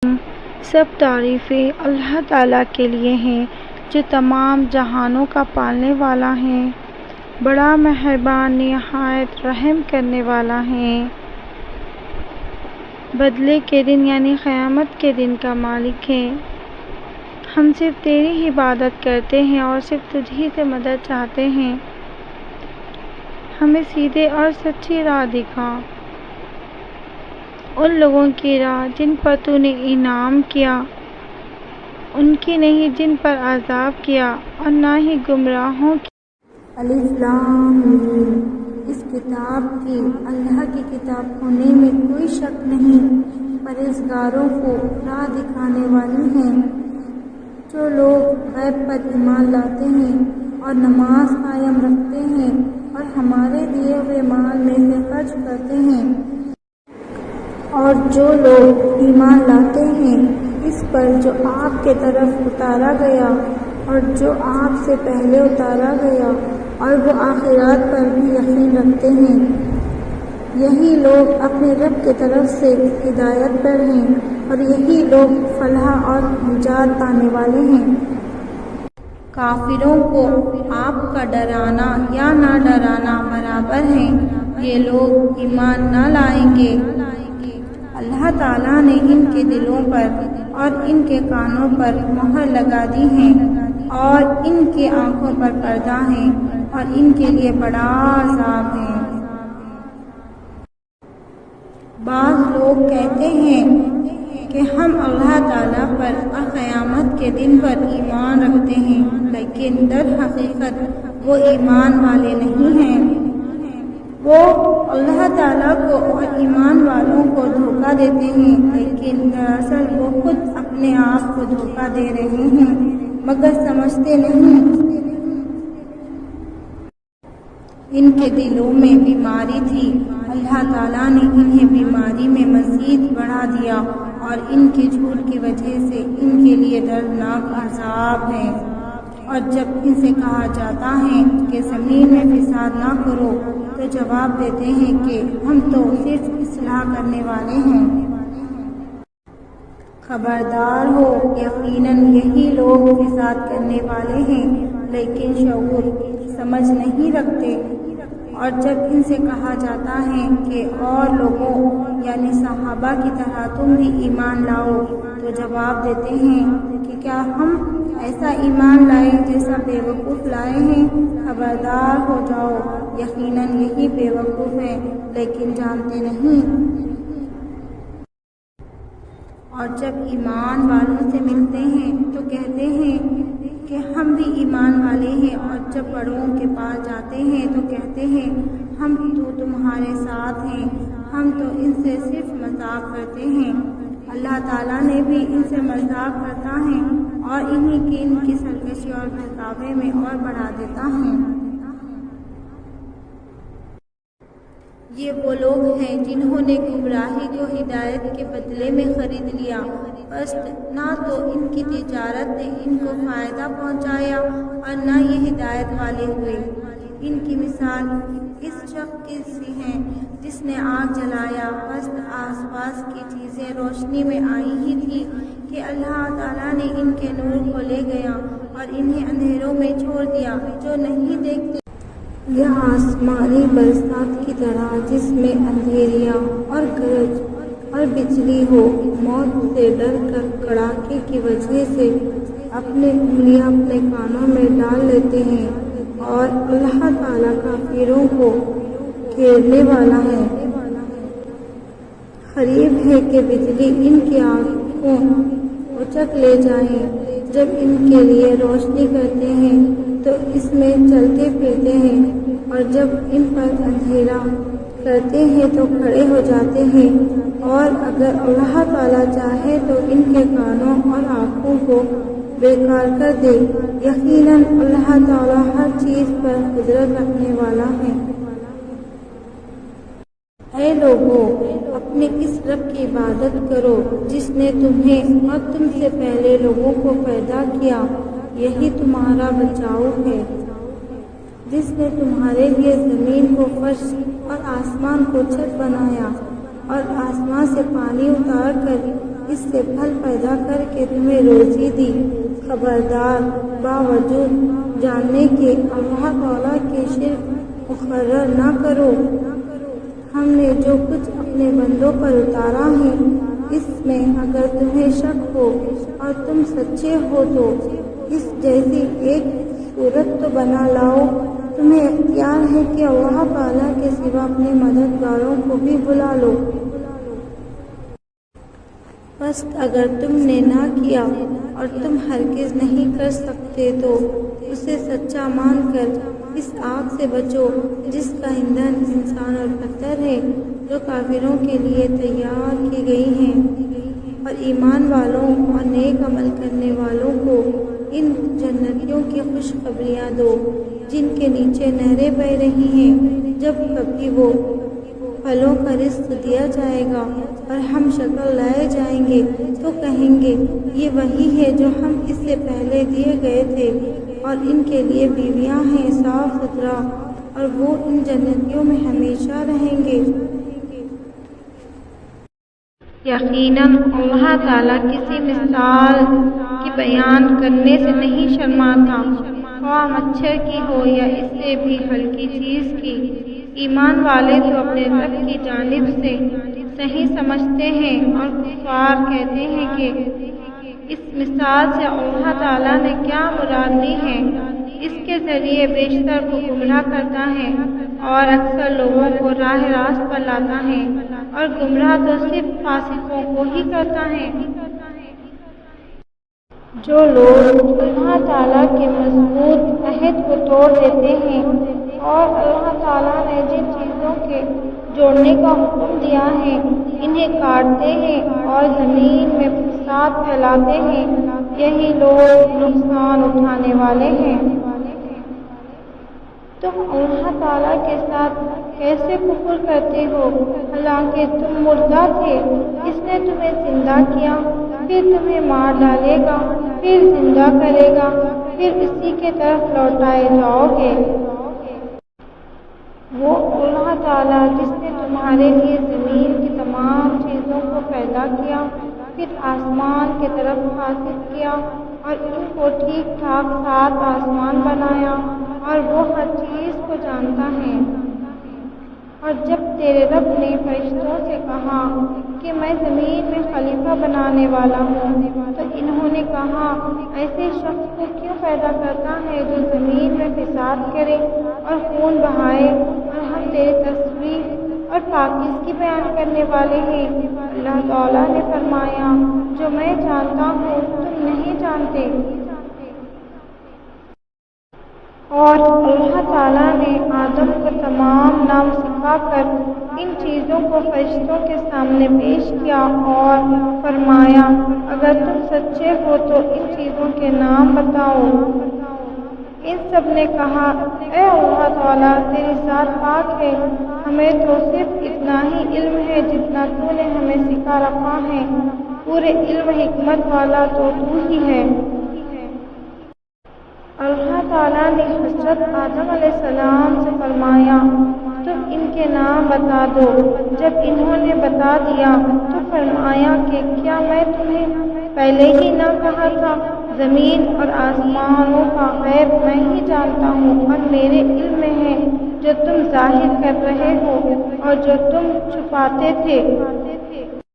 سب تعریفیں اللہ تعالیٰ کے لیے ہیں جو تمام جہانوں کا پالنے والا ہے، بڑا مہربان نہایت رحم کرنے والا ہے۔ بدلے کے دن یعنی قیامت کے دن کا مالک ہے۔ ہم صرف تیری ہی عبادت کرتے ہیں اور صرف تجھ ہی سے مدد چاہتے ہیں۔ ہمیں سیدھے اور سچی راہ دکھا، ان لوگوں کی راہ جن پر تو نے انعام کیا، ان کی نہیں جن پر عذاب کیا، اور نہ ہی گمراہوں کی۔ الف لام میم۔ اس کتاب کی اللہ کی کتاب ہونے میں کوئی شک نہیں، پرہیزگاروں کو راہ دکھانے والی ہیں۔ جو لوگ غیب پر ایمان لاتے ہیں اور نماز قائم رکھتے ہیں اور ہمارے دیے ہوئے مال میں سے خرچ کرتے ہیں، اور جو لوگ ایمان لاتے ہیں اس پر جو آپ کے طرف اتارا گیا اور جو آپ سے پہلے اتارا گیا، اور وہ آخرات پر بھی یقین رکھتے ہیں، یہی لوگ اپنے رب کی طرف سے ہدایت پر ہیں، اور یہی لوگ فلاح اور نجات پانے والے ہیں۔ کافروں کو آپ کا ڈرانا یا نہ ڈرانا برابر ہے، یہ لوگ ایمان نہ لائیں گے۔ اللہ تعالیٰ نے ان کے دلوں پر اور ان کے کانوں پر مہر لگا دی ہے، اور ان کی آنکھوں پر پردہ ہے، اور ان کے لیے بڑا عذاب ہے۔ بعض لوگ کہتے ہیں کہ ہم اللہ تعالیٰ پر اور قیامت کے دن پر ایمان رکھتے ہیں، لیکن در حقیقت وہ ایمان والے نہیں ہیں۔ وہ اللہ تعالیٰ کو اور ایمان والوں کو دھوکہ دیتے ہیں، لیکن دراصل وہ خود اپنے آپ کو دھوکہ دے رہے ہیں، مگر سمجھتے نہیں۔ ان کے دلوں میں بیماری تھی، اللہ تعالیٰ نے انہیں بیماری میں مزید بڑھا دیا، اور ان کے جھوٹ کی وجہ سے ان کے لیے دردناک عذاب ہے۔ اور جب ان سے کہا جاتا ہے کہ زمین میں فساد نہ کرو، تو جواب دیتے ہیں کہ ہم تو صرف اصلاح کرنے والے ہیں۔ خبردار ہو، یقیناً یہی لوگ فساد کرنے والے ہیں، لیکن شعور سمجھ نہیں رکھتے۔ اور جب ان سے کہا جاتا ہے کہ اور لوگوں یعنی صحابہ کی طرح تم بھی ایمان لاؤ، تو جواب دیتے ہیں کہ کیا ہم ایسا ایمان لائے جیسا بیوقوف لائے ہیں؟ خبردار ہو جاؤ، یقیناً یہی بیوقوف ہیں، لیکن جانتے نہیں۔ اور جب ایمان والوں سے ملتے ہیں تو کہتے ہیں کہ ہم بھی ایمان والے ہیں، اور جب بڑوں کے پاس جاتے ہیں تو کہتے ہیں ہم تو تمہارے ساتھ ہیں، ہم تو ان سے صرف مذاق کرتے ہیں۔ اللہ تعالیٰ نے بھی ان سے مذاق کرتا ہے، اور انہیں کی ان کی سرکشی اور بہکاوے میں اور بڑھا دیتا ہے۔ یہ وہ لوگ ہیں جنہوں نے گمراہی کو ہدایت کے بدلے میں خرید لیا، بس نہ تو ان کی تجارت نے ان کو فائدہ پہنچایا اور نہ یہ ہدایت والے ہوئے۔ ان کی مثال اس شخص کی سی ہے جس نے آگ جلایا، بس آس پاس کی چیزیں روشنی میں آئی ہی تھی کہ اللہ تعالیٰ نے ان کے نور کو لے گیا اور انہیں اندھیروں میں چھوڑ دیا جو نہیں دیکھتے۔ یہ آسمانی برسات کی طرح جس میں اندھیریاں اور گرج اور بجلی ہو، موت سے ڈر کر کڑاکے کی وجہ سے اپنی انگلیاں اپنے کانوں میں ڈال لیتے ہیں، اور اللہ تعالیٰ کافروں کو گھیرنے والا ہے۔ قریب ہے کہ بجلی ان کی آنکھوں اچک لے جائے۔ جب ان کے لیے روشنی کرتے ہیں تو اس میں چلتے پھرتے ہیں، اور جب ان پر اندھیرا کرتے ہیں تو کھڑے ہو جاتے ہیں۔ اور اگر اللہ تعالیٰ چاہے تو ان کے کانوں اور آنکھوں کو بیکار کر دے۔ یقیناً اللہ تعالیٰ ہر چیز پر قدرت رکھنے والا ہے۔ اے لوگو، اپنے اس رب کی عبادت کرو جس نے تمہیں اور تم سے پہلے لوگوں کو پیدا کیا، یہی تمہارا بچاؤ ہے، جس نے تمہارے لیے زمین کو فرش اور آسمان کو چھت بنایا، اور آسمان سے پانی اتار کر اس سے پھل پیدا کر کے تمہیں روزی دی۔ خبردار، باوجود جاننے کے اللہ تعالیٰ کے شرک مقرر نہ کرو۔ ہم نے جو کچھ اپنے بندوں پر اتارا ہے اس میں اگر تمہیں شک ہو اور تم سچے ہو تو اس جیسی ایک صورت تو بنا لاؤ۔ تمہیں اختیار ہے کہ اللہ تعالیٰ کے سوا اپنے مددگاروں کو بھی بلا لو۔ بس اگر تم نے نہ کیا اور تم ہرگز نہیں کر سکتے تو اسے سچا مان کر اس آگ سے بچو جس کا ایندھن انسان اور پتھر ہے، جو کافروں کے لیے تیار کی گئی ہیں، اور ایمان والوں اور نیک عمل کرنے والوں کو ان جنتوں کی خوشخبریاں دو جن کے نیچے نہریں بہہ رہی ہیں۔ جب کبھی وہ پھلوں کا رزق دیا جائے گا اور ہم شکل لائے جائیں گے تو کہیں گے یہ وہی ہے جو ہم اس سے پہلے دیے گئے تھے، اور ان کے لیے بیویاں ہیں صاف ستھرا، اور وہ ان جنتوں میں ہمیشہ رہیں گے۔ یقیناً اللہ تعالیٰ کسی مثال کی بیان کرنے سے نہیں شرماتا، خواہ مچھر کی ہو یا اس سے بھی ہلکی چیز کی۔ ایمان والے تو اپنے رب کی جانب سے صحیح سمجھتے ہیں، اور کفار کہتے ہیں کہ اس مثال سے اللہ تعالیٰ نے کیا مراد لی ہے۔ اس کے ذریعے بیشتر کو گمراہ کرتا ہے اور اکثر لوگوں کو راہ راست پر لاتا ہے، اور گمراہ تو صرف فاسقوں کو ہی کرتا ہے۔ جو لوگ اللہ تعالیٰ کے مضبوط عہد کو توڑ دیتے ہیں اور اللہ تعالیٰ نے جن چیزوں کے جوڑنے کا حکم دیا ہے انہیں کاٹتے ہیں اور زمین میں فساد پھیلاتے ہیں، یہی لوگ نقصان اٹھانے والے ہیں۔ تم اللہ تعالیٰ کے ساتھ کیسے کفر کرتے ہو حالانکہ تم مردہ تھے؟ اس نے تمہیں زندہ کیا، پھر تمہیں مار ڈالے گا، پھر زندہ کرے گا، پھر اسی کے طرف لوٹائے جاؤ گے۔ وہ اللہ تعالیٰ جس نے تمہارے لیے زمین کی تمام چیزوں کو پیدا کیا، پھر آسمان کی طرف خاسد کیا اور ان کو ٹھیک ٹھاک 7 آسمان بنایا، اور وہ ہر چیز کو جانتا ہے۔ اور جب تیرے رب نے فرشتوں سے کہا کہ میں زمین میں خلیفہ بنانے والا ہوں، تو انہوں نے کہا ایسے شخص کو کیوں پیدا کرتا ہے جو زمین میں فساد کرے اور خون بہائے، اور ہم تیری تصویر اور پاکیزگی بیان کرنے والے ہیں۔ اللہ تعالیٰ نے فرمایا جو میں جانتا ہوں تم نہیں جانتے۔ اور اللہ تعالیٰ نے آدم کو تمام نام سکھا کر ان چیزوں کو فرشتوں کے سامنے پیش کیا اور فرمایا اگر تم سچے ہو تو ان چیزوں کے نام بتاؤ۔ ان سب نے کہا اے اللہ تعالیٰ تیری ذات پاک ہے، ہمیں تو صرف اتنا ہی علم ہے جتنا تو نے ہمیں سکھا رکھا ہے، پورے علم حکمت والا تو ہی ہے۔ اللہ تعالیٰ نے حضرت آدم علیہ السلام سے فرمایا تم ان کے نام بتا دو۔ جب انہوں نے بتا دیا تو فرمایا کہ کیا میں تمہیں پہلے ہی نہ کہا تھا، زمین اور آسمانوں کا غیب میں ہی جانتا ہوں اور میرے علم میں ہے جو تم ظاہر کر رہے ہو اور جو تم چھپاتے تھے۔